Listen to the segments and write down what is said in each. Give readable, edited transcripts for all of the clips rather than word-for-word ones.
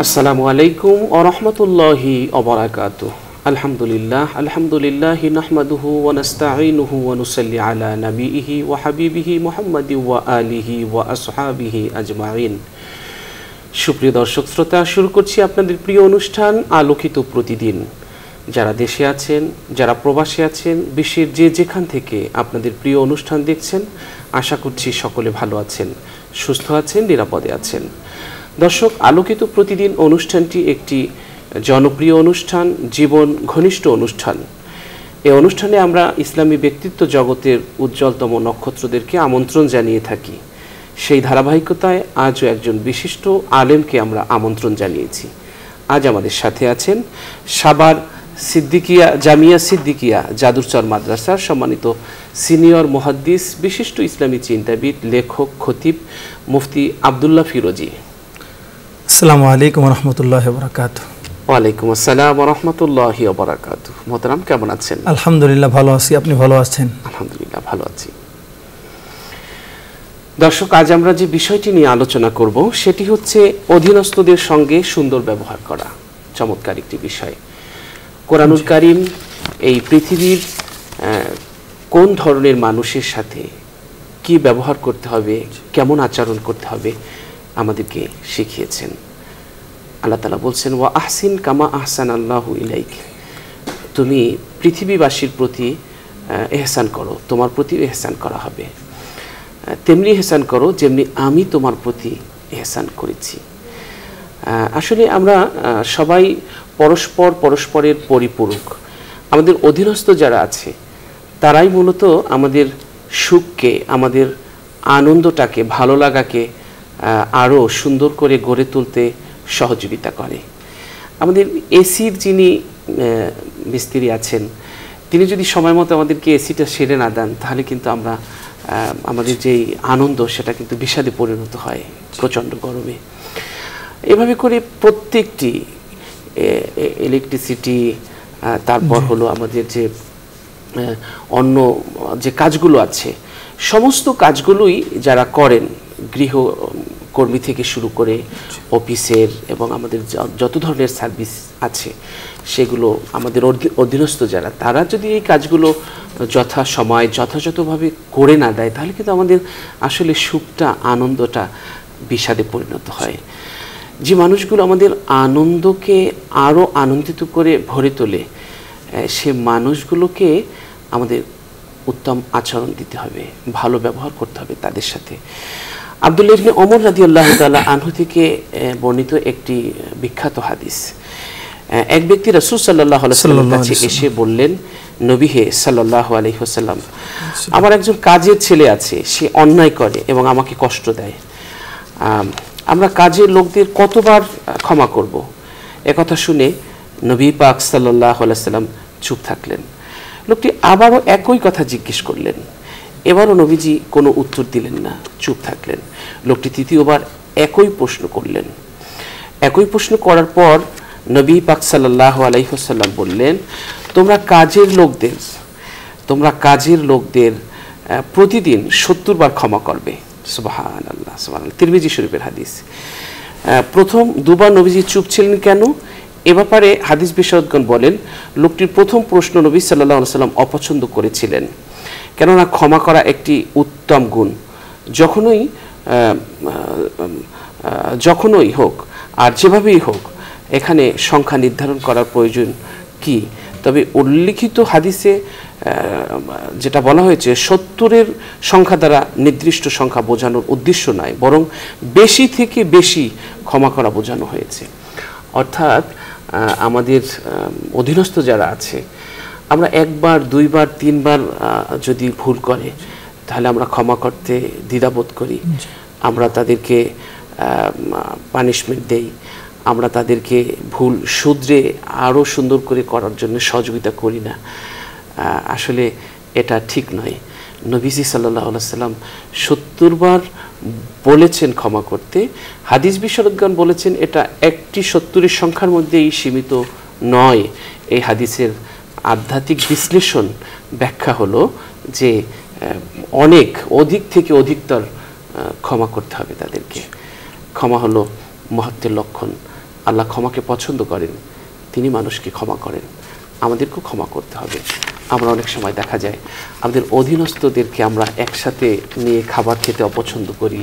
আসসালামু আলাইকুম ওয়া রাহমাতুল্লাহি ওয়া বারাকাতুহু। আলহামদুলিল্লাহি নাহমাদুহু ওয়া নাস্তাঈনুহু ওয়া নুসাল্লি আলা নাবিয়িহি ওয়া হাবিবিহি মুহাম্মাদি ওয়া আলিহি ওয়া আসহাবিহি আজমাইন। সুপ্রিয় দর্শক শ্রোতা, শুরু করছি আপনাদের প্রিয় অনুষ্ঠান আলোকিত প্রতিদিন। যারা দেশে আছেন, যারা প্রবাসে আছেন, বিশ্বের যে যেখান থেকে আপনাদের প্রিয় অনুষ্ঠান দেখছেন, আশা করছি সকলে ভালো আছেন, সুস্থ আছেন, নিরাপদে আছেন। দর্শক, আলোকিত প্রতিদিন অনুষ্ঠানটি একটি জনপ্রিয় অনুষ্ঠান, জীবন ঘনিষ্ঠ অনুষ্ঠান। এই অনুষ্ঠানে আমরা ইসলামী ব্যক্তিত্ব জগতের উজ্জ্বলতম নক্ষত্রদেরকে আমন্ত্রণ জানিয়ে থাকি। সেই ধারাবাহিকতায় আজও একজন বিশিষ্ট আলেমকে আমরা আমন্ত্রণ জানিয়েছি। আজ আমাদের সাথে আছেন সাভার সিদ্দিকিয়া জামিয়া সিদ্দিকিয়া জাদুরচর মাদ্রাসার সম্মানিত সিনিয়র মুহাদ্দিস, বিশিষ্ট ইসলামী চিন্তাবিদ, লেখক, খতিব মুফতি আব্দুল্লাহ ফিরোজী। আসসালামু আলাইকুম ওয়া রাহমাতুল্লাহি ওয়া বারাকাতুহু। ওয়া আলাইকুম আসসালাম ওয়া রাহমাতুল্লাহি ওয়া বারাকাতুহু। মোহতারাম, কেমন আছেন? আলহামদুলিল্লাহ ভালো আছি, আপনি ভালো আছেন? আলহামদুলিল্লাহ ভালো আছি। দর্শক, আজ আমরা যে বিষয়টি নিয়ে আলোচনা করব সেটি হচ্ছে অধীনস্থদের সঙ্গে সুন্দর ব্যবহার করা। চমৎকার একটি বিষয়। কোরআনুল কারীম এই পৃথিবীর কোন ধরনের মানুষের সাথে কি ব্যবহার করতে হবে, কেমন আচরণ করতে হবে আমাদেরকে শিখিয়েছেন। আল্লাহ তাআলা বলছেন, ওয়া আহসিন কামা আহসানাল্লাহু ইলাইক। তুমি পৃথিবীবাসীর প্রতি ইহসান করো, তোমার প্রতি ইহসান করা হবে। তেমনি ইহসান করো যেমনি আমি তোমার প্রতি ইহসান করেছি। আসলে আমরা সবাই পরস্পরের পরিপূরক। আমাদের অধীনস্থ যারা আছে তারাই মূলত আমাদের সুখকে, আমাদের আনন্দটাকে, ভালো লাগাকে আরও সুন্দর করে গড়ে তুলতে সহযোগিতা করে। আমাদের এসির যিনি মিস্ত্রি আছেন, তিনি যদি সময় মতো আমাদেরকে এসিটা সেরে না দেন, তাহলে কিন্তু আমরা আমাদের যেই আনন্দ সেটা কিন্তু বিষাদে পরিণত হয় প্রচণ্ড গরমে। এভাবে করে প্রত্যেকটি ইলেকট্রিসিটি, তারপর হলো আমাদের যে অন্য যে কাজগুলো আছে, সমস্ত কাজগুলোই যারা করেন, গৃহকর্মী থেকে শুরু করে অফিসের এবং আমাদের যত ধরনের সার্ভিস আছে সেগুলো আমাদের অধীনস্থ যারা, তারা যদি এই কাজগুলো যথা সময় যথাযথভাবে করে না দেয়, তাহলে কিন্তু আমাদের আসলে সুখটা, আনন্দটা বিষাদে পরিণত হয়। যে মানুষগুলো আমাদের আনন্দকে আরও আনন্দিত করে ভরে তোলে, সে মানুষগুলোকে আমাদের উত্তম আচরণ দিতে হবে, ভালো ব্যবহার করতে হবে তাদের সাথে। আব্দুল্লাহ ইবনে ওমর রাদিয়াল্লাহু তাআলা আনহু থেকে বর্ণিত একটি বিখ্যাত হাদিস। এক ব্যক্তি রাসূল সাল্লাল্লাহু আলাইহি ওয়াসাল্লামের কাছে এসে বললেন, নবী হে সাল্লাল্লাহু আলাইহি ওয়াসাল্লাম, আমার একজন কাজের ছেলে আছে, সে অন্যায় করে এবং আমাকে কষ্ট দেয়। আমরা কাজের লোকদের কতবার ক্ষমা করব? একথা শুনে নবী পাক সাল্লাল্লাহু আলাইহি ওয়াসাল্লাম চুপ থাকলেন। লোকটি আবারও একই কথা জিজ্ঞেস করলেন। এবারও নবীজি কোনো উত্তর দিলেন না, চুপ থাকলেন। লোকটি তৃতীয়বার একই প্রশ্ন করলেন। একই প্রশ্ন করার পর নবী পাক সাল্লাল্লাহু আলাইহি ওয়াসাল্লাম বললেন, তোমরা কাজের লোকদের প্রতিদিন 70 বার ক্ষমা করবে। সুবহানাল্লাহ, সুবহানাল্লাহ। তিরমিজি শরীফের হাদিস। প্রথম দুবার নবীজি চুপ ছিলেন কেন? এ ব্যাপারে হাদিস বিশারদগণ বলেন, লোকটির প্রথম প্রশ্ন নবী সাল্লাল্লাহু আলাইহি ওয়াসাল্লাম অপছন্দ করেছিলেন, কেননা ক্ষমা করা একটি উত্তম গুণ। যখনই হোক আর যেভাবেই হোক, এখানে সংখ্যা নির্ধারণ করার প্রয়োজন কি? তবে উল্লিখিত হাদিসে যেটা বলা হয়েছে, 70-এর সংখ্যা দ্বারা নির্দিষ্ট সংখ্যা বোঝানোর উদ্দেশ্য নয়, বরং বেশি থেকে বেশি ক্ষমা করা বোঝানো হয়েছে। অর্থাৎ আমাদের অধীনস্থ যারা আছে, আমরা একবার, দুইবার, তিনবার যদি ভুল করে, তাহলে আমরা ক্ষমা করতে দ্বিধাবোধ করি। আমরা তাদেরকে পানিশমেন্ট দেই, আমরা তাদেরকে ভুল শুধরে আরও সুন্দর করে করার জন্য সহযোগিতা করি না। আসলে এটা ঠিক নয়। নবীজি সাল্লাল্লাহু আলাইহি ওয়াসাল্লাম 70 বার বলেছেন ক্ষমা করতে। হাদিস বিশারদগণ বলেছেন এটা একটি 70-এর সংখ্যার মধ্যেই সীমিত নয়। এই হাদিসের আধ্যাত্মিক বিশ্লেষণ ব্যাখ্যা হলো যে অধিক থেকে অধিকতর ক্ষমা করতে হবে তাদেরকে। ক্ষমা হলো মহত্বের লক্ষণ। আল্লাহ ক্ষমাকে পছন্দ করেন, তিনি মানুষকে ক্ষমা করেন, আমাদেরকেও ক্ষমা করতে হবে। আমরা অনেক সময় দেখা যায় আমাদের অধীনস্থদেরকে আমরা একসাথে নিয়ে খাবার খেতে অপছন্দ করি,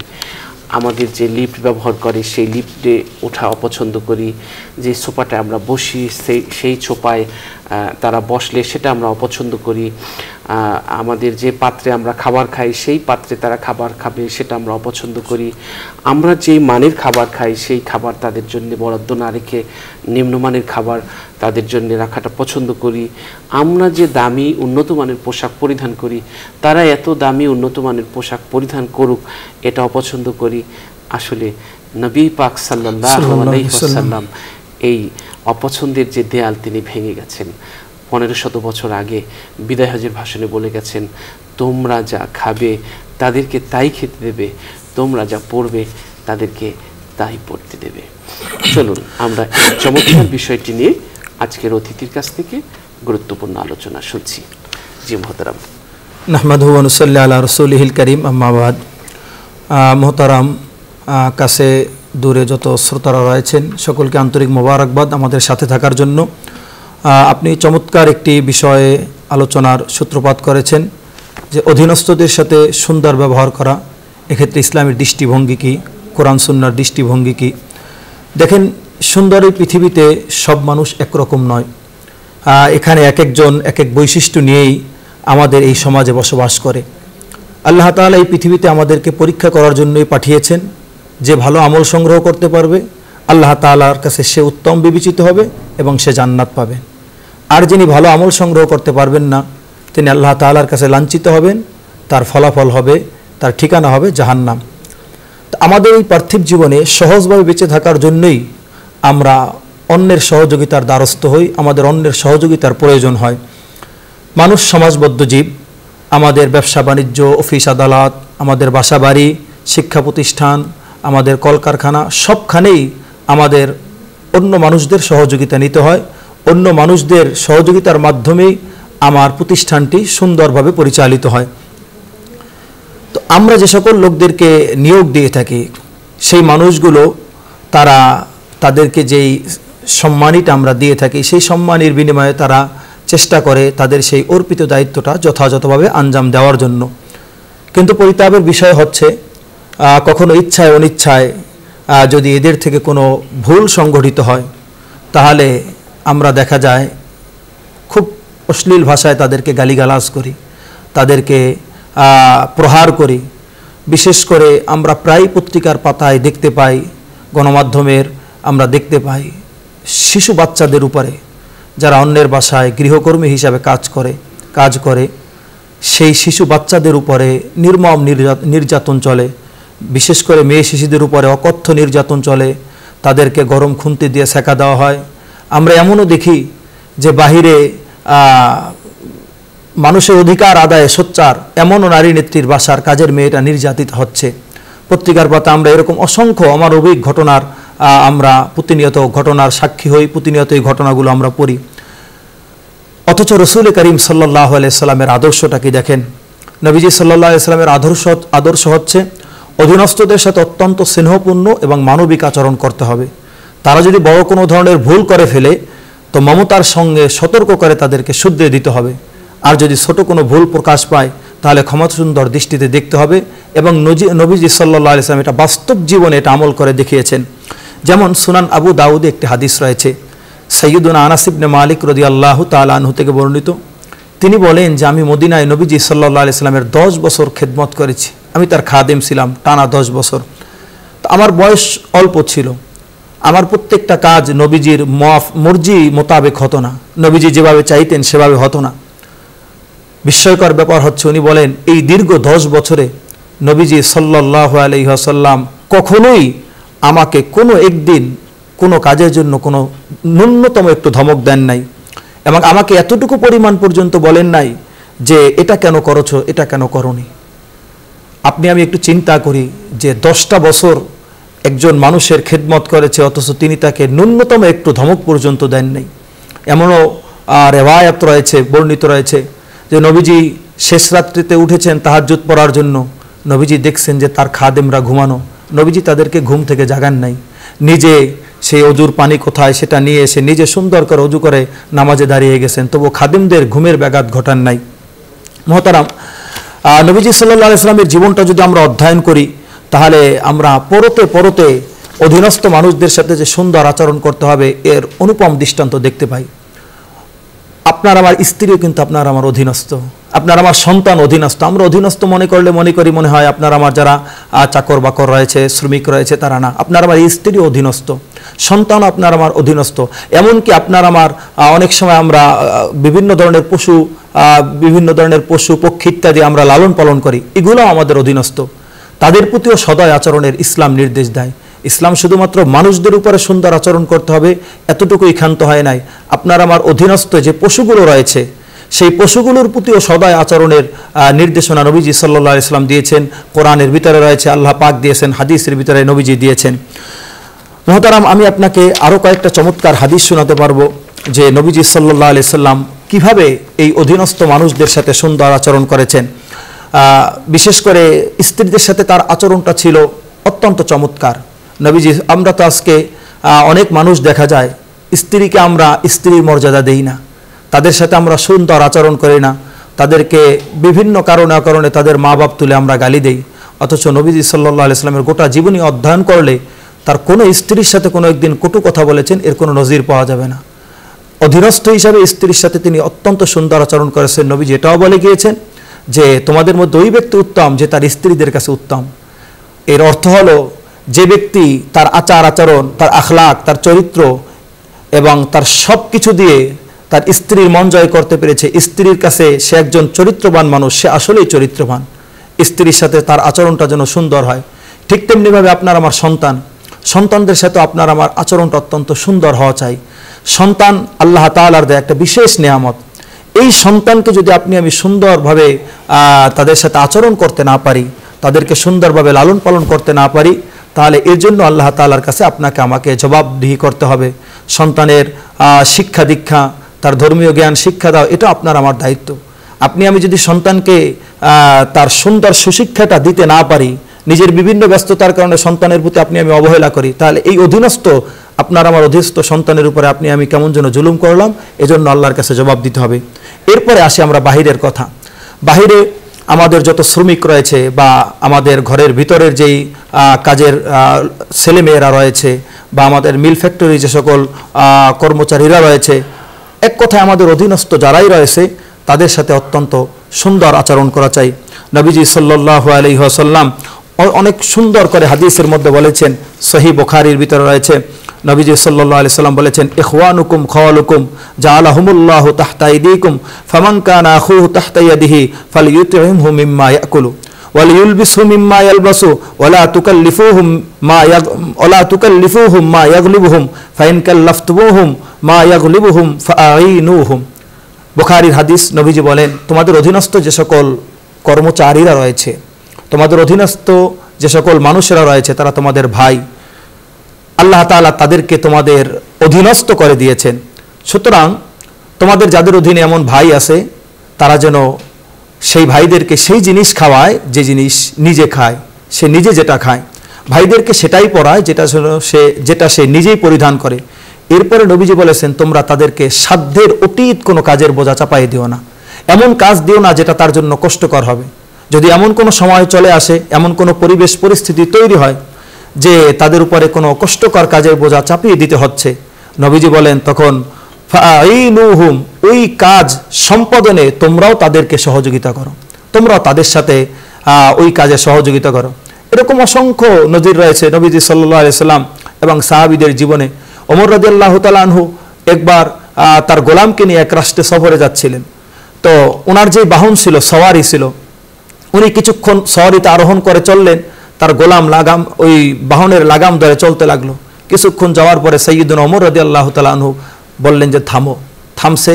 আমাদের যে লিফট ব্যবহার করে সেই লিফটে ওঠা অপছন্দ করি, যে সোফাটা আমরা বসি সেই সোফায় তারা বসলে সেটা আমরা অপছন্দ করি, আমাদের যে পাত্রে আমরা খাবার খাই সেই পাত্রে তারা খাবার খাবে সেটা আমরা অপছন্দ করি, আমরা যেই মানের খাবার খাই সেই খাবার তাদের জন্য বরাদ্দ না রেখে নিম্নমানের খাবার তাদের জন্য রাখাটা পছন্দ করি, আমরা যে দামি উন্নত মানের পোশাক পরিধান করি তারা এত দামি উন্নত মানের পোশাক পরিধান করুক এটা অপছন্দ করি। আসলে নবী পাক সাল্লাল্লাহু আলাইহি ওয়াসাল্লাম এই অপছন্দের যে দেয়াল তিনি ভেঙে গেছেন। 1500 বছর আগে বিদায় হজের ভাষণে বলে গেছেন, তোমরা যা খাবে তাদেরকে তাই খেতে দেবে, তোমরা যা পড়বে তাদেরকে তাই পড়তে দেবে। চলুন আমরা এই চমৎকার বিষয়টি নিয়ে আজকের অতিথির কাছ থেকে গুরুত্বপূর্ণ আলোচনা শুনছি। জি মুহতারাম। নাহমাদুহু ওয়া নুসাল্লি আলা রাসূলিহিল কারীম, আম্মা বাদ। মুহতারাম, কাছে দূরে যত শ্রোতারা রয়েছেন সকলকে আন্তরিক মোবারকবাদ আমাদের সাথে থাকার জন্য। আপনি চমৎকার একটি বিষয়ে আলোচনার সূত্রপাত করেছেন যে অধীনস্থদের সাথে সুন্দর ব্যবহার করা, এক্ষেত্রে ইসলামের দৃষ্টিভঙ্গি কী, কোরআন সুন্নাহর দৃষ্টিভঙ্গি কী। দেখেন, সুন্দর এই পৃথিবীতে সব মানুষ একরকম নয়। এখানে এক একজন এক এক বৈশিষ্ট্য নিয়েই আমাদের এই সমাজে বসবাস করে। আল্লাহ তাআলা এই পৃথিবীতে আমাদেরকে পরীক্ষা করার জন্যই পাঠিয়েছেন। যে ভালো আমল সংগ্রহ করতে পারবে আল্লাহ তাআলার কাছে সে উত্তম বিবেচিত হবে এবং সে জান্নাত পাবে। আর যিনি ভালো আমল সংগ্রহ করতে পারবেন না তিনি আল্লাহ তাআলার কাছে লাঞ্ছিত হবেন, তার ফলাফল হবে, তার ঠিকানা হবে জাহান্নাম। তো আমাদের এই পার্থিব জীবনে সহজভাবে বেঁচে থাকার জন্যই আমরা অন্যের সহযোগিতার দ্বারস্থ হই, আমাদের অন্যের সহযোগিতার প্রয়োজন হয়। মানুষ সমাজবদ্ধ জীব। আমাদের ব্যবসা বাণিজ্য, অফিস আদালত, আমাদের বাসা বাড়ি, শিক্ষা প্রতিষ্ঠান, আমাদের কলকারখানা, সবখানেই আমাদের অন্য মানুষদের সহযোগিতা নিতে হয়। অন্য মানুষদের সহযোগিতার মাধ্যমেই আমার প্রতিষ্ঠানটি সুন্দরভাবে পরিচালিত হয়। তো আমরা যে সকল লোকদেরকে নিয়োগ দিয়ে থাকি সেই মানুষগুলো তাদেরকে যেই সম্মানিটা আমরা দিয়ে থাকি সেই সম্মানের বিনিময়ে তারা চেষ্টা করে তাদের সেই অর্পিত দায়িত্বটা যথাযথভাবে আঞ্জাম দেওয়ার জন্য। কিন্তু পরিতাপের বিষয় হচ্ছে কখনো ইচ্ছায় অনিচ্ছায় যদি এদের থেকে কোনো ভুল সংঘটিত হয় তাহলে আমরা দেখা যায় খুব অশ্লীল ভাষায় তাদেরকে গালিগালাজ করি, তাদেরকে প্রহার করি। বিশেষ করে আমরা প্রায় পত্রিকার পাতায় দেখতে পাই, গণমাধ্যমের আমরা দেখতে পাই শিশু বাচ্চাদের উপরে যারা অন্যের বাসায় গৃহকর্মী হিসাবে কাজ করে সেই শিশু বাচ্চাদের উপরে নির্মম নির্যাতন চলে। বিশেষ করে মেয়ে শিশুদের উপরে অকথ্য নির্যাতন চলে, তাদেরকে গরম খুন্তি দিয়ে সেকা দেওয়া হয়। আমরা এমনও দেখি যে বাহিরে মানুষের অধিকার আদায়ে সোচ্চার এমনও নারী নেত্রীর বাসার কাজের মেয়েটা নির্যাতিত হচ্ছে। পত্রিকার পাতা আমরা এরকম অসংখ্য আমার অভিজ্ঞ ঘটনার আমরা প্রতিনিয়ত ঘটনার সাক্ষী হই, প্রতিনিয়ত এই ঘটনাগুলো আমরা পড়ি। অথচ রসুল করিম সাল্লাল্লাহু আলাইহি সাল্লামের আদর্শটা কি দেখেন। নবীজি সাল্লাল্লাহু আলাইহি সাল্লামের আদর্শ হচ্ছে অধীনস্থদের সাথে অত্যন্ত স্নেহপূর্ণ এবং মানবিক আচরণ করতে হবে। তারা যদি বড় কোনো ধরনের ভুল করে ফেলে তো মমতার সঙ্গে সতর্ক করে তাদেরকে শুধরে দিতে হবে। আর যদি ছোট কোনো ভুল প্রকাশ পায় তাহলে ক্ষমাসুন্দর দৃষ্টিতে দেখতে হবে। এবং নবীজি সাল্লাল্লাহু আলাইহি সাল্লাম এটা বাস্তব জীবনে এটা আমল করে দেখিয়েছেন। যেমন সুনান আবু দাউদে একটি হাদিস রয়েছে, সাইয়্যিদুনা আনাস ইবনে মালিক রাদিয়াল্লাহু তাআলা আনহু থেকে বর্ণিত। তিনি বলেন যে আমি মদিনায় নবীজি সাল্লাল্লাহু আলাইহি সাল্লামের 10 বছর খেদমত করেছি। আমি তার খাদেম ছিলাম টানা 10 বছর। তো আমার বয়স অল্প ছিল, আমার প্রত্যেকটা কাজ নবীজির মর্জি মোতাবেক হতো না, নবীজি যেভাবে চাইতেন সেভাবে হতো না। বিস্ময়কর ব্যাপার হচ্ছে উনি বলেন এই দীর্ঘ 10 বছরে নবীজি সাল্লাল্লাহু আলাইহি ওয়াসাল্লাম কখনোই আমাকে কোনো একদিন কোনো কাজের জন্য কোনো ন্যূনতম একটু ধমক দেন নাই এবং আমাকে এতটুকু পরিমাণ পর্যন্ত বলেন নাই যে এটা কেন করেছো, এটা কেন করনি। আপনি আমি একটু চিন্তা করি যে 10টা বছর একজন মানুষের খেদমত করেছে অথচ তিনি তাকে ন্যূনতম একটু ধমক পর্যন্ত দেন নাই। এমনও রেওয়ায়াত রয়েছে, বর্ণিত রয়েছে যে নবীজি শেষ রাত্রিতে উঠেছেন তাহাজ্জুদ পড়ার জন্য, নবীজি দেখছেন যে তার খাদেমরা ঘুমানো, নবীজি তাদেরকে ঘুম থেকে জাগান নাই নিজে সেই অজুর পানি কোথায় সেটা নিয়ে এসে নিজে সুন্দর করে অজু করে নামাজে দাঁড়িয়ে গেছেন, তবু খাদিমদের ঘুমের ব্যাঘাত ঘটান নাই। মহতারাম, নবীজি সাল্লাল্লাহু আলাইহি ওয়াসাল্লামের জীবনটা যদি আমরা অধ্যয়ন করি তাহলে আমরা পরতে পরতে অধীনস্থ মানুষদের সাথে যে সুন্দর আচরণ করতে হবে এর অনুপম দৃষ্টান্ত দেখতে পাই। আপনার আমার স্ত্রীও কিন্তু আপনার আমার অধীনস্থ, আপনার আমার সন্তান অধীনস্থ। আমরা অধীনস্থ মনে হয় আপনার আমার যারা চাকর বাকর রয়েছে, শ্রমিক রয়েছে তারা না, আপনার আমার স্ত্রীও অধীনস্থ, সন্তান আপনার আমার অধীনস্থ। এমনকি আপনার আমার অনেক সময় আমরা বিভিন্ন ধরনের পশু পক্ষী ইত্যাদি আমরা লালন পালন করি, এগুলো আমাদের অধীনস্থ। তাদের প্রতিও সদয় আচরণের ইসলাম নির্দেশ দেয়। ইসলাম শুধুমাত্র মানুষদের উপরে সুন্দর আচরণ করতে হবে এতটুকুই ক্ষান্ত হয় নাই, আপনার আমার অধীনস্থ যে পশুগুলো রয়েছে সেই পশুগুলোর প্রতিও সদয় আচরণের নির্দেশনা নবীজি সাল্লাল্লাহু আলাইহি ওয়াসাল্লাম দিয়েছেন। কোরআনের ভিতরে রয়েছে, আল্লাহ পাক দিয়েছেন, হাদিসের ভিতরে নবীজি দিয়েছেন। মুহতারাম, আমি আপনাকে আরও কয়েকটা চমৎকার হাদিস শোনাতে পারবো যে নবীজি সাল্লাল্লাহু আলাইহি ওয়াসাল্লাম কিভাবে এই অধীনস্থ মানুষদের সাথে সুন্দর আচরণ করেছেন। বিশেষ করে স্ত্রীদের সাথে তার আচরণটা ছিল অত্যন্ত চমৎকার। নবীজি, আমরা তো আজকে অনেক মানুষ দেখা যায় স্ত্রীকে আমরা স্ত্রীর মর্যাদা দেই না, তাদের সাথে আমরা সুন্দর আচরণ করি না, তাদেরকে বিভিন্ন কারণে তাদের মা বাপ তুলে আমরা গালি দেই। অথচ নবীজি সাল্লাল্লাহু আলাইহি ওয়াসাল্লামের গোটা জীবনী অধ্যয়ন করলে তার কোনো স্ত্রীর সাথে কোনো একদিন কটু কথা বলেছেন এর কোনো নজির পাওয়া যাবে না। অধীনস্থ হিসাবে স্ত্রীর সাথে তিনি অত্যন্ত সুন্দর আচরণ করেছেন। নবীজি এটাও বলে গিয়েছেন যে তোমাদের মধ্যে ওই ব্যক্তি উত্তম যে তার স্ত্রীদের কাছে উত্তম। এর অর্থ হলো যে ব্যক্তি তার আচার আচরণ, তার আখলাক, তার চরিত্র এবং তার সব কিছু দিয়ে তার স্ত্রীর মন জয় করতে পেরেছে, স্ত্রীর কাছে সে একজন চরিত্রবান মানুষ, সে আসলেই চরিত্রবান। স্ত্রীর সাথে তার আচরণটা যেন সুন্দর হয়। ঠিক তেমনিভাবে আপনার আমার সন্তানদের সাথে আপনার আমার আচরণটা অত্যন্ত সুন্দর হওয়া চাই। সন্তান আল্লাহ তাআলার দেয়া একটা বিশেষ নেয়ামত। এই সন্তানকে যদি আমি সুন্দরভাবে তাদের সাথে আচরণ করতে না পারি, তাদেরকে সুন্দরভাবে লালন পালন করতে না পারি, তাহলে এর জন্য আল্লাহ তাআলার কাছে আপনাকে আমাকে জবাবদিহি করতে হবে। সন্তানের শিক্ষা দীক্ষা, তার ধর্মীয় জ্ঞান শিক্ষা দাও, এটা আপনার আমার দায়িত্ব। আমি যদি সন্তানকে তার সুন্দর সুশিক্ষাটা দিতে না পারি, নিজের বিভিন্ন ব্যস্ততার কারণে সন্তানের প্রতি আমি অবহেলা করি, তাহলে এই অধীনস্থ আপনার আমার অধীনস্থ সন্তানের উপরে আমি কেমন যেন জুলুম করলাম, এজন্য আল্লাহর কাছে জবাব দিতে হবে। এরপরে আসি আমরা বাহিরের কথা। বাহিরে আমাদের যত শ্রমিক রয়েছে বা আমাদের ঘরের ভিতরের যেই কাজের ছেলেমেয়েরা রয়েছে বা আমাদের মিল ফ্যাক্টরি যে সকল কর্মচারীরা রয়েছে, এক কথায় আমাদের অধীনস্থ যারাই রয়েছে তাদের সাথে অত্যন্ত সুন্দর আচরণ করা চাই। নবীজি সাল্লাল্লাহু আলাইহি ওয়াসাল্লাম অনেক সুন্দর করে হাদিসের মধ্যে বলেছেন, সহিহ বুখারীর ভিতরে রয়েছে, নবীজি সাল্লাল্লাহু আলাইহি ওয়াসাল্লাম বলেছেন, ইখওয়ানুকুম খাওয়ালুকুম জাআলাহুমুল্লাহু তাহতা আইদিকুম ফামান কানা আখুহু তাহতা ইয়াদিহি ফালইউতইমহু মিম্মা ইয়াকুলু ওয়ালিয়ুলবিসহু মিম্মা ইয়ালবাসু ওয়ালা তুকাল্লিফুহুম মা ইয়াগলিবুহুম ফাইন কাল্লাফতুহুম মা ইয়াগলিবুহুম ফাআইনুহুম। বুখারীর হাদিস। নবীজি বলেন, তোমাদের অধীনস্থ যে সকল কর্মচারীরা রয়েছে, তোমাদের অধীনস্থ যে সকল মানুষেরা রয়েছে তারা তোমাদের ভাই। আল্লাহ তাআলা তাদেরকে তোমাদের অধীনস্থ করে দিয়েছেন। সুতরাং তোমাদের যাদের অধীনে এমন ভাই আছে তারা যেন সেই ভাইদেরকে সেই জিনিস খাওয়ায় যে জিনিস নিজে খায়, সে নিজে যেটা খায়, ভাইদেরকে সেটাই পরায় যেটা সে নিজেই পরিধান করে। এরপরে নবীজি বলেছেন, তোমরা তাদেরকে সাধ্যের অতীত কোনো কাজের বোঝা চাপাই দিও না, এমন কাজ দিও না যেটা তার জন্য কষ্টকর হবে। যদি এমন কোনো সময় চলে আসে, এমন কোনো পরিবেশ পরিস্থিতি তৈরি হয় যে তাদের উপরে কোনো কষ্টকর কাজের বোঝা চাপিয়ে দিতে হচ্ছে, নবীজি বলেন তখন ফাআইনুহুম, ওই কাজ সম্পাদনে তোমরাও তাদেরকে সহযোগিতা করো, তোমরাও তাদের সাথে ওই কাজে সহযোগিতা করো। এরকম অসংখ্য নজির রয়েছে নবীজি সাল্লাল্লাহু আলাইহি সাল্লাম এবং সাহাবীদের জীবনে। ওমর রাদিয়াল্লাহু তাআলা আনহু একবার তার গোলামকে নিয়ে এক রাষ্ট্রে সফরে যাচ্ছিলেন। তো ওনার যে বাহন ছিল, সওয়ারি ছিল, উনি কিছুক্ষণ সওয়ারিতে আরোহণ করে চললেন, তার গোলাম ওই বাহনের লাগাম ধরে চলতে লাগলো। কিছুক্ষণ যাওয়ার পরে সাইয়্যিদুনা ওমর রাদিয়াল্লাহু তাআলা আনহু বললেন যে থামো। থামছে।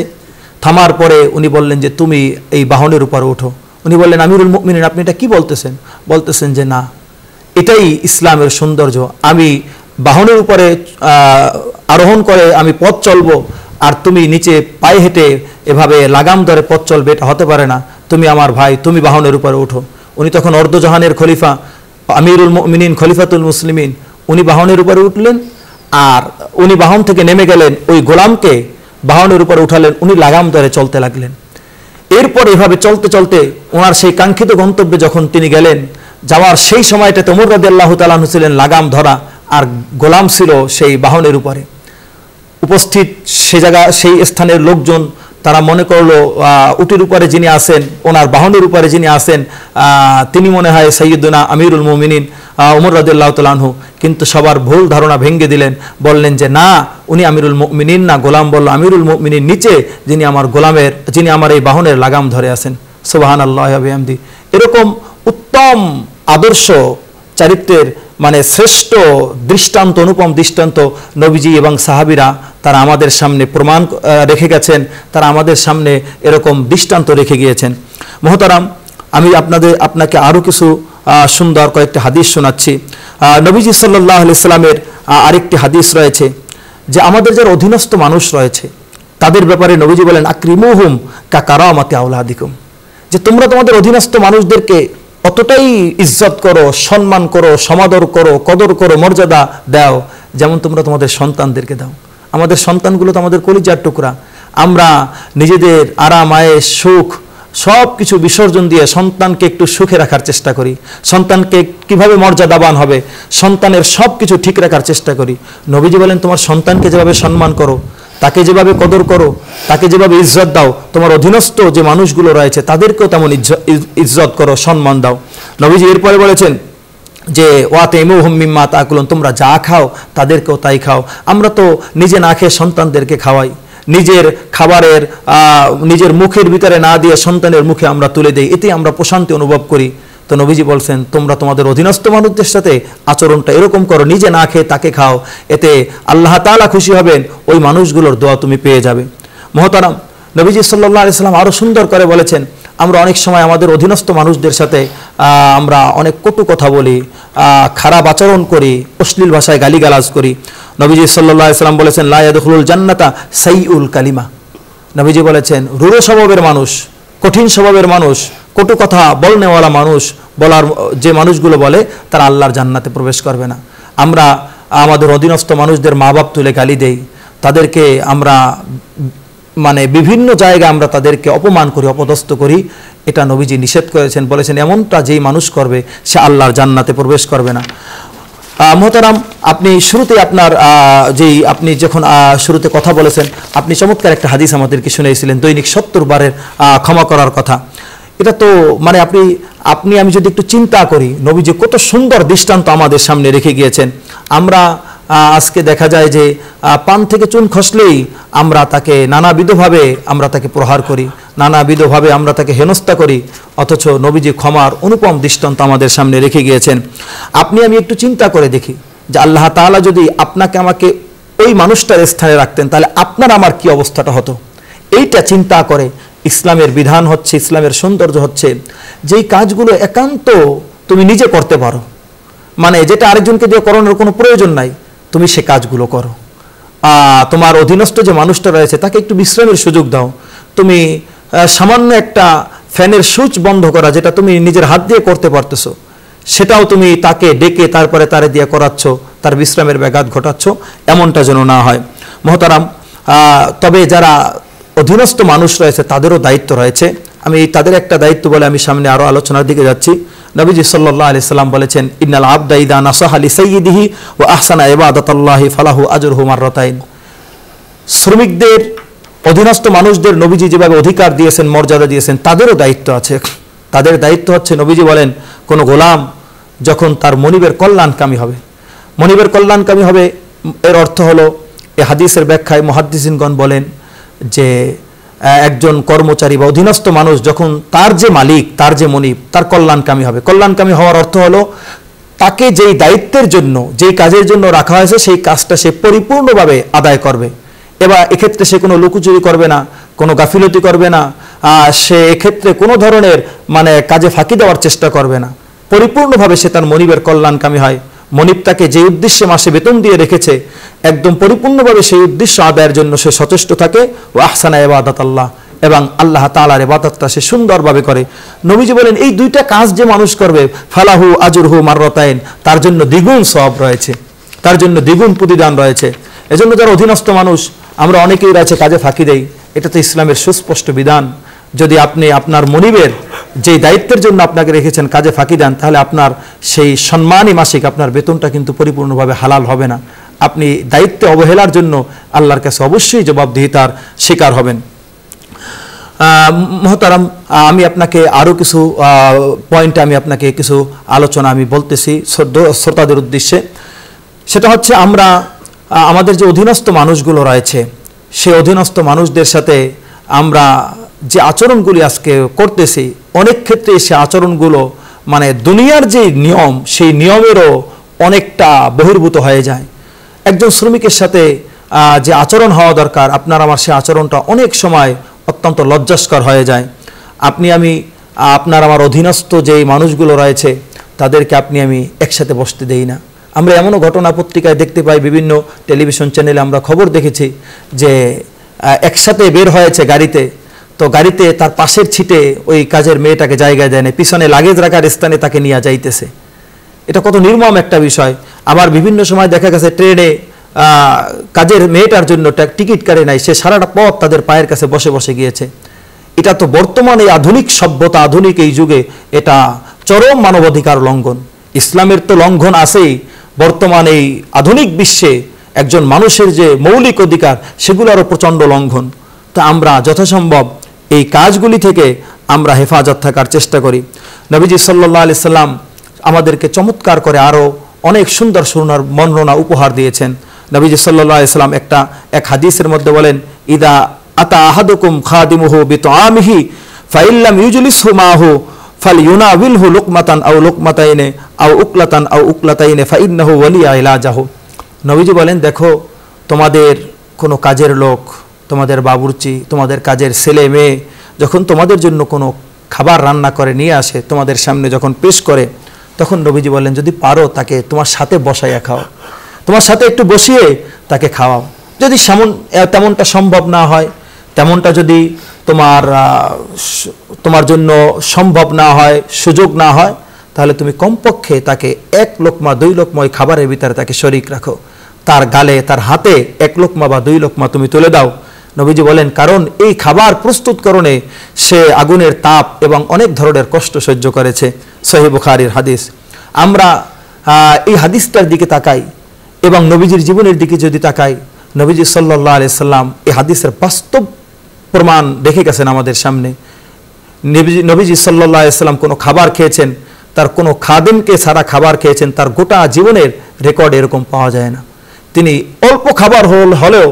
থামার পরে উনি বললেন যে তুমি এই বাহনের উপরে ওঠো। উনি বললেন, আমিরুল মুমিনিন, আপনি এটা কি বলতেছেন? বলতেছেন যে না, এটাই ইসলামের সৌন্দর্য। আমি বাহনের উপরে আরোহণ করে আমি পথ চলবো আর তুমি নিচে পায়ে হেঁটে এভাবে লাগাম ধরে পথ চলবে, এটা হতে পারে না। তুমি আমার ভাই, তুমি বাহনের উপরে ওঠো। উনি তখন অর্ধজাহানের খলিফা, আমিরুল মুমিনিন, খলিফাতুল মুসলিমিন, উনি বাহনের উপরে উঠলেন, আর উনি বাহন থেকে নেমে গেলেন, ওই গোলামকে বাহনের উপরে উঠালেন, উনি লাগাম ধরে চলতে লাগলেন। এরপর এভাবে চলতে চলতে ওনার সেই কাঙ্ক্ষিত গন্তব্যে যখন তিনি গেলেন, যাওয়ার সেই সময়টাতে ওমর রাদিয়াল্লাহু তাআলা আনহু ছিলেন লাগাম ধরা, আর গোলাম ছিল সেই বাহনের উপরে উপস্থিত। সে জায়গা সেই স্থানের লোকজন তারা মনে করলো উটের উপরে যিনি আছেন, ওনার বাহনের উপরে যিনি আছেন, তিনি মনে হয় সাইয়্যিদুনা আমিরুল মুমিনিন ওমর রাদিয়াল্লাহু তাআলা আনহু। কিন্তু সবার ভুল ধারণা ভেঙে দিলেন, বললেন যে না, উনি আমিরুল মুমিনিন না। গোলাম বলল আমিরুল মুমিনিন নিচে, যিনি আমার এই বাহনের লাগাম ধরে আছেন। সুবহানাল্লাহি ওয়া বিহামদি। এরকম উত্তম আদর্শ চরিত্রের মানে শ্রেষ্ঠ দৃষ্টান্ত, অনুপম দৃষ্টান্ত নবীজি এবং সাহাবীরা তারা আমাদের সামনে প্রমাণ রেখে গেছেন, তারা আমাদের সামনে এরকম দৃষ্টান্ত রেখে গিয়েছেন। মুহতারাম, আমি আপনাকে আরও কিছু সুন্দর কয়েকটি হাদিস শোনাচ্ছি। নবীজি সাল্লাল্লাহু আলাইহি সাল্লামের আরেকটি হাদিস রয়েছে যে আমাদের যারা অধীনস্থ মানুষ রয়েছে তাদের ব্যাপারে নবীজি বলেন আকরিমুহুম কাকারামাতি আওলাদিকুম, যে তোমরা তোমাদের অধীনস্থ মানুষদেরকে অতটাই ইজ্জত করো, সম্মান করো, সমাদর করো, কদর করো, মর্যাদা দাও যেমন তোমরা তোমাদের সন্তানদেরকে দাও। আমাদের সন্তানগুলো তো আমাদের কলিজার টুকরা। আমরা নিজেদের আরাম আয়েশ সুখ সব কিছু বিসর্জন দিয়ে সন্তানকে একটু সুখে রাখার চেষ্টা করি, সন্তানকে কিভাবে মর্যাদাবান হবে, সন্তানের সব কিছু ঠিক রাখার চেষ্টা করি। নবীজি বলেন তোমার সন্তানকে যেভাবে সম্মান করো, তাকে যেভাবে কদর করো, তাকে যেভাবে ইজ্জত দাও, তোমার অধীনস্থ যে মানুষগুলো রয়েছে তাদেরকেও তেমন ইজ্জত করো, সম্মান দাও। নবীজি এরপরে বলেছেন যে ওয়াতাইমুহুম মিম্মা তাকুলুন, তোমরা যা খাও তাদেরকেও তাই খাও। আমরা তো নিজে না খেয়ে সন্তানদেরকে খাওয়াই, নিজের খাবারের নিজের মুখের ভিতরে না দিয়ে সন্তানের মুখে আমরা তুলে দেই, এতে আমরা প্রশান্তি অনুভব করি। তো নবীজি বলছেন তোমরা তোমাদের অধীনস্থ মানুষদের সাথে আচরণটা এরকম করো, নিজে না খেয়ে তাকে খাও, এতে আল্লাহ তাআলা খুশি হবেন, ওই মানুষগুলোর দোয়া তুমি পেয়ে যাবে। মুহতারাম, নবীজি সাল্লাল্লাহু আলাইহি সাল্লাম আরও সুন্দর করে বলেছেন আমরা অনেক সময় আমাদের অধীনস্থ মানুষদের সাথে আমরা অনেক কটু কথা বলি, খারাপ আচরণ করি, অশ্লীল ভাষায় গালিগালাজ করি। নবীজি সাল্লাল্লাহু আলাইহি সাল্লাম বলেছেন লা ইয়াদখুলুল জান্নাতা সাইউল কালিমা। নবীজি বলেছেন রূঢ় স্বভাবের মানুষ, কঠিন স্বভাবের মানুষ, কটু কথা বলনেওয়ালা মানুষ, বলার যে মানুষগুলো বলে তারা আল্লাহর জান্নাতে প্রবেশ করবে না। আমরা আমাদের অধীনস্থ মানুষদের মা বাপ তুলে গালি দেই, তাদেরকে আমরা মানে বিভিন্ন জায়গায় আমরা তাদেরকে অপমান করি, অপদস্থ করি। এটা নবীজি নিষেধ করেছেন, বলেছেন এমনটা যেই মানুষ করবে সে আল্লাহর জান্নাতে প্রবেশ করবে না। মোহতারাম, আপনি শুরুতে আপনি যখন শুরুতে কথা বলেছেন, আপনি চমৎকার একটা হাদিস আমাদেরকে শুনিয়েছিলেন দৈনিক 70 বারের ক্ষমা করার কথা। এটা তো মানে আমি যদি একটু চিন্তা করি, নবীজি কত সুন্দর দৃষ্টান্ত আমাদের সামনে রেখে গিয়েছেন। আমরা আজকে দেখা যায় যে পান থেকে চুন খসলেই আমরা তাকে নানাবিধভাবে আমরা তাকে প্রহার করি, নানাবিধভাবে আমরা তাকে হেনস্থা করি, অথচ নবীজি ক্ষমার অনুপম দৃষ্টান্ত আমাদের সামনে রেখে গিয়েছেন। আমি একটু চিন্তা করে দেখি যে আল্লাহ তাআলা যদি আপনাকে আমাকে ওই মানুষটার স্থানে রাখতেন তাহলে আপনার আমার কি অবস্থাটা হতো। এইটা চিন্তা করে ইসলামের বিধান হচ্ছে, ইসলামের সৌন্দর্য হচ্ছে যেই কাজগুলো একান্ত তুমি নিজে করতে পারো, মানে যেটা আরেকজনকে দিয়ে করানোর কোনো প্রয়োজন নাই, তুমি সে কাজগুলো করো। তোমার অধীনস্থ যে মানুষটা রয়েছে তাকে একটু বিশ্রামের সুযোগ দাও। তুমি সামান্য একটা ফ্যানের সুইচ বন্ধ করা, যেটা তুমি নিজের হাত দিয়ে করতে পারতেছো, সেটাও তুমি তাকে ডেকে তারপরে তারে দিয়ে করাচ্ছ, তার বিশ্রামের ব্যাঘাত ঘটাচ্ছ, এমনটা যেন না হয়। মহতারাম, তবে যারা অধীনস্থ মানুষ রয়েছে তাদেরও দায়িত্ব রয়েছে। আমি তাদের একটা দায়িত্ব বলে আমি সামনে আরও আলোচনার দিকে যাচ্ছি। নবীজি সাল্লাল্লাহু আলাইহি সাল্লাম বলেছেন ইন্নাল আবদা ইযা নাসাহা লিসাইয়্যিদিহি ওয়া আহসানা ইবাদাতাল্লাহি ফালাহু আজরুহু মাররাতাইন। শ্রমিকদের, অধীনস্থ মানুষদের নবীজি যেভাবে অধিকার দিয়েছেন, মর্যাদা দিয়েছেন, তাদেরও দায়িত্ব আছে। তাদের দায়িত্ব হচ্ছে, নবীজি বলেন কোনো গোলাম যখন তার মনিবের কল্যাণকামী হবে, মনিবের কল্যাণকামী হবে এর অর্থ হলো, এ হাদিসের ব্যাখ্যায় মুহাদ্দিসিনগণ বলেন যে একজন কর্মচারী বা অধীনস্থ মানুষ যখন তার যে মালিক, তার যে মনিব, তার কল্যাণকামী হবে। কল্যাণকামী হওয়ার অর্থ হলো তাকে যেই দায়িত্বের জন্য, যেই কাজের জন্য রাখা হয়েছে সেই কাজটা সে পরিপূর্ণভাবে আদায় করবে। এবার এক্ষেত্রে সে কোনো লুকোচুরি করবে না, কোনো গাফিলতি করবে না, সে এক্ষেত্রে কোনো ধরনের মানে কাজে ফাঁকি দেওয়ার চেষ্টা করবে না। পরিপূর্ণভাবে সে তার মনিবের কল্যাণকামী হয়। মনিব তাকে যে উদ্দেশ্যে মাসে বেতন দিয়ে রেখেছে একদম পরিপূর্ণভাবে সেই উদ্দেশ্য আদায়ের জন্য সে সচেষ্ট থাকে। ও আহসানা ইবাদাতাল্লাহ, এবং আল্লাহ তাআলার ইবাদতটা সে সুন্দরভাবে করে। নবীজি বলেন এই দুইটা কাজ যে মানুষ করবে ফালাহু আজরুহু মাররাতাইন, তার জন্য দ্বিগুণ সওয়াব রয়েছে। তার জন্য দ্বিগুণ প্রতিদান রয়েছে। এজন্য যারা অধীনস্থ মানুষ আমরা অনেকেই রয়েছে কাজে ফাঁকি দেই, এটা তো ইসলামের সুস্পষ্ট বিধান। যদি আপনি আপনার মনিবের যে দায়িত্বের জন্য আপনাকে রেখেছেন কাজে ফাঁকি দেন, তাহলে আপনার সেই সম্মানী মাসিক আপনার বেতনটা কিন্তু পরিপূর্ণভাবে হালাল হবে না। আপনি দায়িত্বে অবহেলার জন্য আল্লাহর কাছে অবশ্যই জবাবদিহিতার শিকার হবেন। মহতারাম, আমি আপনাকে আরও কিছু পয়েন্টে আমি আপনাকে কিছু আলোচনা আমি বলতেছি শ্রোতাদের উদ্দেশ্যে। সেটা হচ্ছে আমরা আমাদের যে অধীনস্থ মানুষগুলো রয়েছে সেই অধীনস্থ মানুষদের সাথে আমরা যে আচরণগুলি আজকে করতেছি, অনেক ক্ষেত্রে সে আচরণগুলো মানে দুনিয়ার যে নিয়ম সেই নিয়মেরও অনেকটা বহির্ভূত হয়ে যায়। একজন শ্রমিকের সাথে যে আচরণ হওয়া দরকার আপনার আমার, সে আচরণটা অনেক সময় অত্যন্ত লজ্জাস্কর হয়ে যায়। আমি আপনার আমার অধীনস্থ যেই মানুষগুলো রয়েছে তাদেরকে আমি একসাথে বসতে দেই না। আমরা এমনও ঘটনা পত্রিকায় দেখতে পাই, বিভিন্ন টেলিভিশন চ্যানেলে আমরা খবর দেখেছি যে একসাথে বের হয়েছে গাড়িতে, তো গাড়িতে তার পাশের ছিটে ওই কাজের মেয়েটাকে জায়গায় দেয় না, পিছনে লাগেজ রাখার স্থানে তাকে নিয়ে যাইতেছে। এটা কত নির্মম একটা বিষয়। আবার বিভিন্ন সময় দেখা গেছে ট্রেনে কাজের মেয়েটার জন্য টিকিট কাটে নাই, সে সারাটা পথ তাদের পায়ের কাছে বসে বসে গিয়েছে। এটা তো বর্তমানে আধুনিক সভ্যতা, আধুনিক এই যুগে এটা চরম মানবাধিকার লঙ্ঘন। ইসলামের তো লঙ্ঘন আছেই, বর্তমান এই আধুনিক বিশ্বে একজন মানুষের যে মৌলিক অধিকার সেগুলোরও প্রচণ্ড লঙ্ঘন। তো আমরা যথাসম্ভব এই কাজগুলি থেকে আমরা হেফাজত থাকার চেষ্টা করি। নবীজি সাল্লাল্লাহু আলাইহি সাল্লাম আমাদেরকে চমৎকার করে আরও অনেক সুন্দর সুন্দর বর্ণনা উপহার দিয়েছেন। নবীজি সাল্লাল্লাহু আলাইহি সাল্লাম এক হাদিসের মধ্যে বলেন, ইদা আতা আহাদুকুম খাদিমুহু বিতআমিহি ফাইল্লাম ইউজলিসহু মাহু ফালইউনাবিলহু লুকমাতান আও লুকমাতাইনে আও উকলাতান আও উকলাতাইনে ফাইন্নাহু ওয়ালিয়া ইলাজাহু। নবীজি বলেন, দেখো তোমাদের কোনো কাজের লোক, তোমাদের বাবুর্চি, তোমাদের কাজের ছেলে মেয়ে যখন তোমাদের জন্য কোনো খাবার রান্না করে নিয়ে আসে, তোমাদের সামনে যখন পেশ করে, তখন নবীজি বলেন যদি পারো তাকে তোমার সাথে বসাইয়া খাও, তোমার সাথে একটু বসিয়ে তাকে খাওয়াও। যদি তেমনটা সম্ভব না হয়, তেমনটা যদি তোমার জন্য সম্ভব না হয়, সুযোগ না হয়, তাহলে তুমি কমপক্ষে তাকে 1 লোকমা 2 লোকমা ওই খাবারের ভিতরে তাকে শরিক রাখো, তার গালে তার হাতে 1 লোকমা বা 2 লোকমা তুমি তুলে দাও। নবীজি বলেন, কারণ এই খাবার প্রস্তুতকরণে সে আগুনের তাপ এবং অনেক ধরনের কষ্ট সহ্য করেছে। সহিহ বুখারীর হাদিস। আমরা এই হাদিসটার দিকে তাকাই এবং নবীজির জীবনের দিকে যদি তাকাই, নবীজি সাল্লাল্লাহু আলাইহি সাল্লাম এই হাদিসের বাস্তব প্রমাণ রেখে গেছেন আমাদের সামনে। নবীজি সাল্লাল্লাহু আলাইহি সাল্লাম কোনো খাবার খেয়েছেন, তার কোনো খাদেমকে ছাড়া খাবার খেয়েছেন, তার গোটা জীবনের রেকর্ড এরকম পাওয়া যায় না। তিনি অল্প খাবার হলেও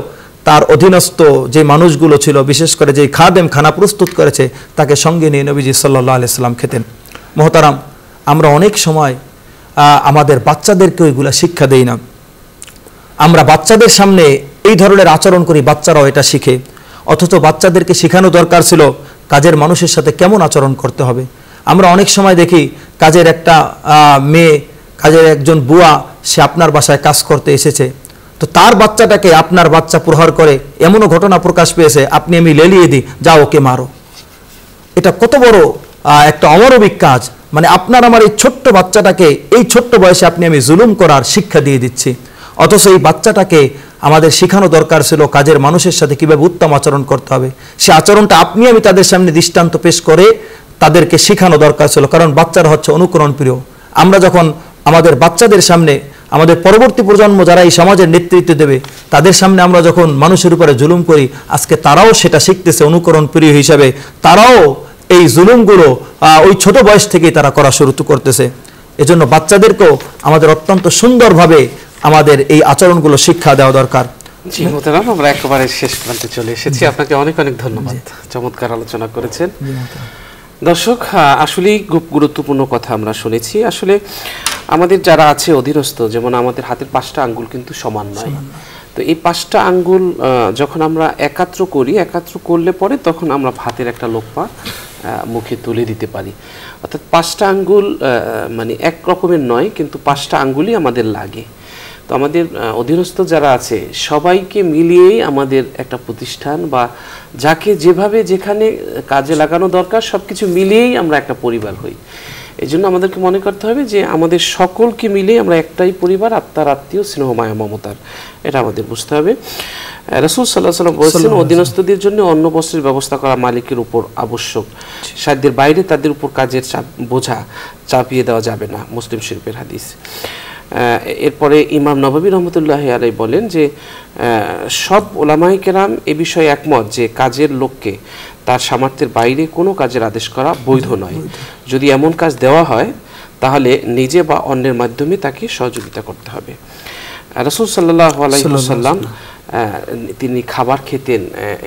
তার অধীনস্থ যে মানুষগুলো ছিল, বিশেষ করে যে খাদেম খানা প্রস্তুত করেছে, তাকে সঙ্গে নিয়ে নবীজি সাল্লাল্লাহু আলাইহি সাল্লাম খেতেন। মহতারাম, আমরা অনেক সময় আমাদের বাচ্চাদেরকে ওইগুলা শিক্ষা দেই না। আমরা বাচ্চাদের সামনে এই ধরনের আচরণ করি, বাচ্চারাও এটা শিখে। অথচ বাচ্চাদেরকে শেখানো দরকার ছিল কাজের মানুষের সাথে কেমন আচরণ করতে হবে। আমরা অনেক সময় দেখি কাজের একটা মেয়ে, কাজের একজন বুয়া, সে আপনার বাসায় কাজ করতে এসেছে, তো তার বাচ্চাটাকে আপনার বাচ্চা প্রহার করে, এমনও ঘটনা প্রকাশ পেয়েছে, আমি লেলিয়ে দিই, যাও ওকে মারো। এটা কত বড় একটা অমানবিক কাজ। মানে আপনার আমার এই ছোট্ট বাচ্চাটাকে এই ছোট্ট বয়সে আমি জুলুম করার শিক্ষা দিয়ে দিচ্ছি। অথচ এই বাচ্চাটাকে আমাদের শেখানো দরকার ছিল কাজের মানুষের সাথে কিভাবে উত্তম আচরণ করতে হবে। সে আচরণটা আমি তাদের সামনে দৃষ্টান্ত পেশ করে তাদেরকে শেখানো দরকার ছিল, কারণ বাচ্চারা হচ্ছে অনুকরণ প্রিয়। আমরা যখন আমাদের বাচ্চাদের সামনে, আমাদের পরবর্তী প্রজন্ম যারা এই সমাজের নেতৃত্ব দেবে, তাদের সামনে আমরা যখন মানুষের উপরে জুলুম করি, আজকে তারাও সেটা শিখতেছে অনুকরণ প্রিয় হিসাবে। তারাও এই জুলুমগুলো ওই ছোট বয়স থেকেই তারা করা শুরু করতেছে। এজন্য বাচ্চাদেরকেও আমাদের অত্যন্ত সুন্দরভাবে আমাদের এই আচরণগুলো শিক্ষা দেওয়া দরকার। জি মোহতারাম, আমরা একেবারে শেষ প্রান্তে চলে এসেছি। আপনাকে অনেক অনেক ধন্যবাদ, চমৎকার আলোচনা করেছেন। দর্শক, আসলেই খুব গুরুত্বপূর্ণ কথা আমরা শুনেছি। আসলে আমাদের যারা আছে অধীনস্থ, যেমন আমাদের হাতের 5টা আঙ্গুল কিন্তু সমান নয়। তো এই 5টা আঙ্গুল যখন আমরা একাত্র করলে পরে তখন আমরা ভাতের একটা লোকমা মুখে তুলে দিতে পারি। অর্থাৎ 5টা আঙ্গুল মানে এক রকমের নয়, কিন্তু 5টা আঙ্গুলই আমাদের লাগে। তো আমাদের অধীনস্থ যারা আছে সবাইকে মিলিয়েই আমাদের একটা প্রতিষ্ঠান বা যাকে যেভাবে যেখানে কাজে লাগানো দরকার সব কিছু মিলিয়েই আমরা একটা পরিবার হই। এই জন্য আমাদেরকে মনে করতে হবে যে আমাদের সকলকে মিলে আমরা একটাই পরিবার, আত্মার আত্মীয়, স্নেহ মায়া মমতার, এটা আমাদের বুঝতে হবে। রাসূল সাল্লাল্লাহু আলাইহি ওয়াসাল্লাম বলেছেন, অধীনস্থদের জন্য অন্ন বস্ত্রের ব্যবস্থা করা মালিকের উপর আবশ্যক, সাধ্যের বাইরে তাদের উপর কাজের বোঝা চাপিয়ে দেওয়া যাবে না। মুসলিম শরীফের হাদিস। এরপরে ইমাম নববী রহমতুল্লাহি আলাইহি বলেন যে সব উলামায়ে কেরাম এ বিষয়ে একমত যে কাজের লোককে তার সামর্থ্যের বাইরে কোনো কাজের আদেশ করা বৈধ নয়। যদি এমন কাজ দেওয়া হয় তাহলে নিজে বা অন্যের মাধ্যমে তাকে সহযোগিতা করতে হবে। রাসূল সাল্লাল্লাহু আলাইহি ওয়াসাল্লাম তিনি খাবার খেতেন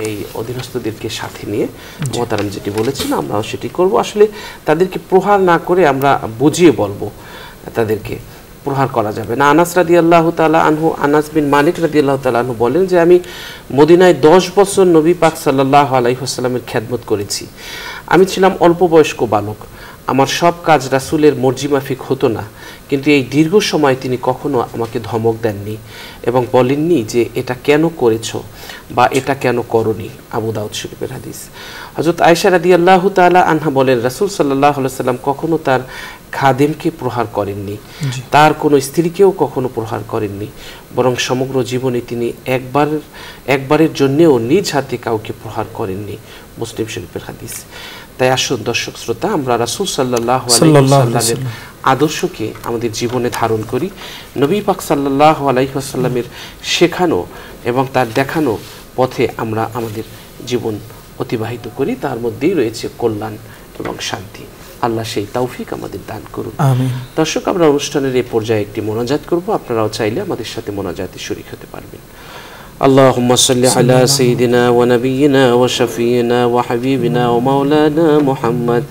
এই অধীনস্থদেরকে সাথে নিয়ে। মোহতারাম যেটি বলেছেন আমরাও সেটি করব। আসলে তাদেরকে প্রহার না করে আমরা বুঝিয়ে বলবো, তাদেরকে প্রহার করা যাবে না। আনাস রাদিয়াল্লাহু তাআলা আনহু, আনাস বিন মালিক রাদিয়াল্লাহু তাআলা আনহু বলেন যে আমি মদিনায় 10 বছর নবী পাক সাল্লাল্লাহু আলাইহি ওয়াসাল্লামের খেদমত করেছি। আমি ছিলাম অল্প বয়স্ক বালক, আমার সব কাজ রাসূলের মর্জি মাফিক হতো না, কিন্তু এই দীর্ঘ সময় তিনি কখনো আমাকে ধমক দেননি এবং বলেননি যে এটা কেন করেছো বা এটা কেন করনি। আবু দাউদ শরীফের হাদিস। হযরত আয়েশা রাদিয়াল্লাহু তাআলা আনহা বলেন রাসূল সাল্লাল্লাহু আলাইহি ওয়াসাল্লাম কখনো তার খাদেমকে প্রহার করেননি, তার কোনো স্ত্রীকেও কখনো প্রহার করেননি, বরং সমগ্র জীবনে তিনি একবারের জন্যেও নিজ হাতে কাউকে প্রহার করেননি। মুসলিম শরীফের হাদিস। তাই আসুন দর্শক শ্রোতা, আমরা রাসূল সাল্লাল্লাহু আলাইহি ওয়াসাল্লামের আদর্শকে আমাদের জীবনে ধারণ করি। নবী পাক সাল্লাল্লাহু আলাইহি ওয়াসাল্লামের শেখানো এবং তার দেখানো পথে আমরা আমাদের জীবন অতিবাহিত করি। তার মধ্যেই রয়েছে কল্যাণ এবং শান্তি। আল্লাহ সেই তৌফিক আমাদের দান করুন। আমিন। দর্শক, আমরা অনুষ্ঠানের এই পর্যায়ে একটি মোনাজাত করব। আপনারাও চাইলে আমাদের সাথে মোনাজাতে শরীক হতে পারবেন। اللهم صل على سيدنا ونبينا وشفينا وحبيبنا ومولانا محمد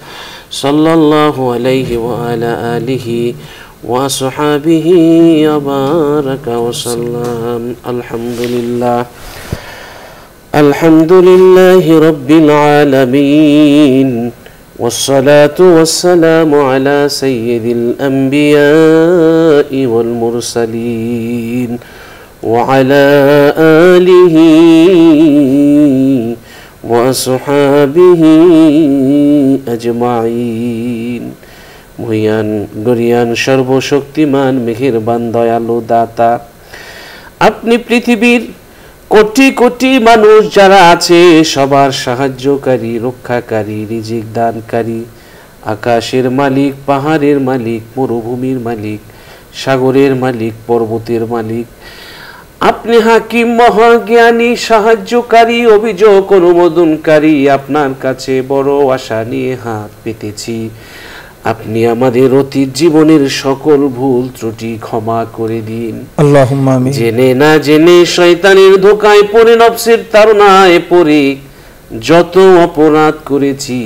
صلى الله عليه وعلى آله وصحابه وبارك وسلم. الحمد لله رب العالمين، والصلاة والسلام على سيد الأنبياء والمرسلين وعلى آله وأصحابه أجمعين. মহিয়ান গরিয়ান সর্বশক্তিমান মেহেরবান দয়ালু দাতা, আপনি পৃথিবীর কোটি কোটি মানুষ যারা আছে সবার সাহায্যকারী, রক্ষাকারী, রিজিক দানকারী, আকাশের মালিক, পাহাড়ের মালিক, মরুভূমির মালিক, সাগরের মালিক, পর্বতের মালিক। আপনি হাকিম, মহাজ্ঞানী, সাহায্যকারী, অভিযোগ অনুমোদনকারী। আপনার কাছে বড় আশা নিয়ে হাত পেতেছি। আপনি আমাদের অতীত জীবনের সকল ভুল ত্রুটি ক্ষমা করে দিন। আল্লাহুম্মা আমিন। জেনে না জেনে শয়তানের ধোঁকায় পড়ে, নফসের তাড়নায় পড়ে যত অপরাধ করেছি,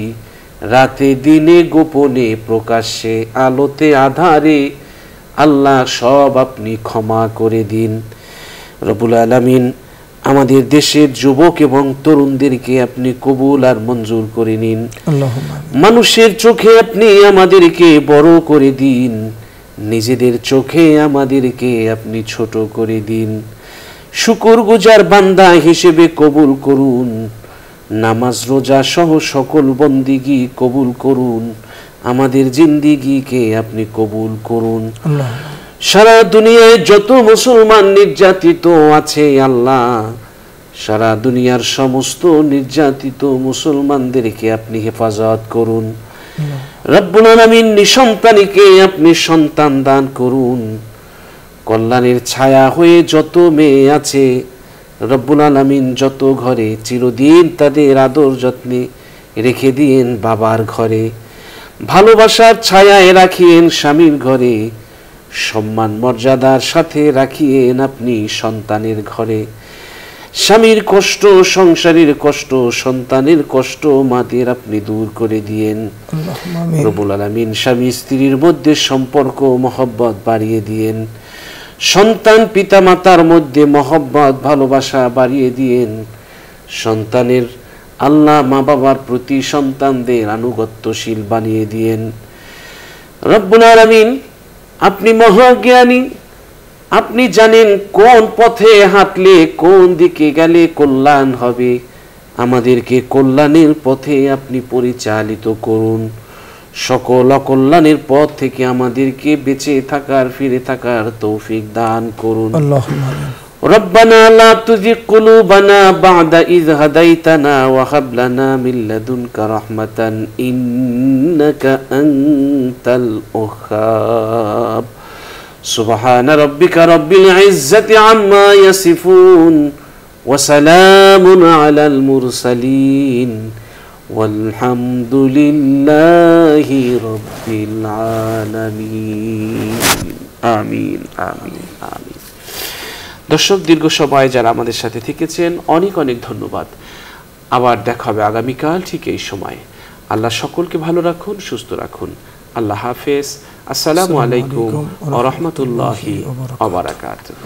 রাতে দিনে গোপনে প্রকাশ্যে আলোতে আধারে, আল্লাহ সব আপনি ক্ষমা করে দিন। রব্বুল আলামিন, আমাদের দেশের যুবক এবং তরুণদেরকে আপনি কবুল আর মঞ্জুর করে নিন। মানুষের চোখে আপনি আমাদেরকে বড় করে দিন, নিজেদের চোখে আমাদেরকে আপনি ছোট করে দিন। শুকরগুজার বান্দা হিসেবে কবুল করুন। নামাজ রোজা সহ সকল বন্দিগি কবুল করুন। আমাদের জিন্দিগিকে আপনি কবুল করুন। সারা দুনিয়ায় যত মুসলমান নির্যাতিত আছে আল্লাহ, সারা দুনিয়ার সমস্ত নির্যাতিত মুসলমানদেরকে আপনি হেফাজত করুন। রব্বুল আলামিন, নিঃসন্তানীকে আপনি সন্তান দান করুন। কল্যাণের ছায়া হয়ে যত মেয়ে আছে রব্বুল আলামিন, যত ঘরে চিরদিন তাদের আদর যত্নে রেখে দিয়েন বাবার ঘরে, ভালোবাসার ছায়ায় রাখিয়েন স্বামীর ঘরে, সম্মান মর্যাদার সাথে রাখিয়েন আপনি সন্তানের ঘরে। স্বামীর কষ্ট, সংসারের কষ্ট, সন্তানের কষ্ট মাদের আপনি দূর করে দিয়েন। রব্বুল আলামিন, স্বামী স্ত্রীর মধ্যে সম্পর্ক মহব্বত বাড়িয়ে দিয়েন। সন্তান পিতা মাতার মধ্যে মহব্বত ভালোবাসা বাড়িয়ে দিয়েন। সন্তানের আল্লাহ মা বাবার প্রতি সন্তানদের আনুগত্যশীল বানিয়ে দিয়েন। রব্বুল আলামিন, আপনি মহাজ্ঞানী, আপনি জানেন কোন পথে হাঁটলে কোন দিকে গেলে কল্যাণ হবে। আমাদেরকে কল্যাণের পথে আপনি পরিচালিত করুন। সকল অকল্যাণের পথ থেকে আমাদেরকে বেঁচে থাকার ফিরে থাকার তৌফিক দান করুন। আল্লাহুম্মা ربنا لا تزغ قلوبنا بعد إذ هديتنا وهب لنا من لدنك رحمة إنك أنت الوهاب سبحان ربك رب العزة عما يصفون وسلام على المرسلين والحمد لله رب العالمين آمين آمين آمين। দর্শক, দীর্ঘ সময় যারা আমাদের সাথে থেকেছেন অনেক অনেক ধন্যবাদ। আবার দেখা হবে আগামীকাল ঠিক এই সময়। আল্লাহ সকলকে ভালো রাখুন, সুস্থ রাখুন। আল্লাহ হাফেজ। আসসালামু আলাইকুম ওয়া রাহমাতুল্লাহি ওয়া বারাকাতুহু।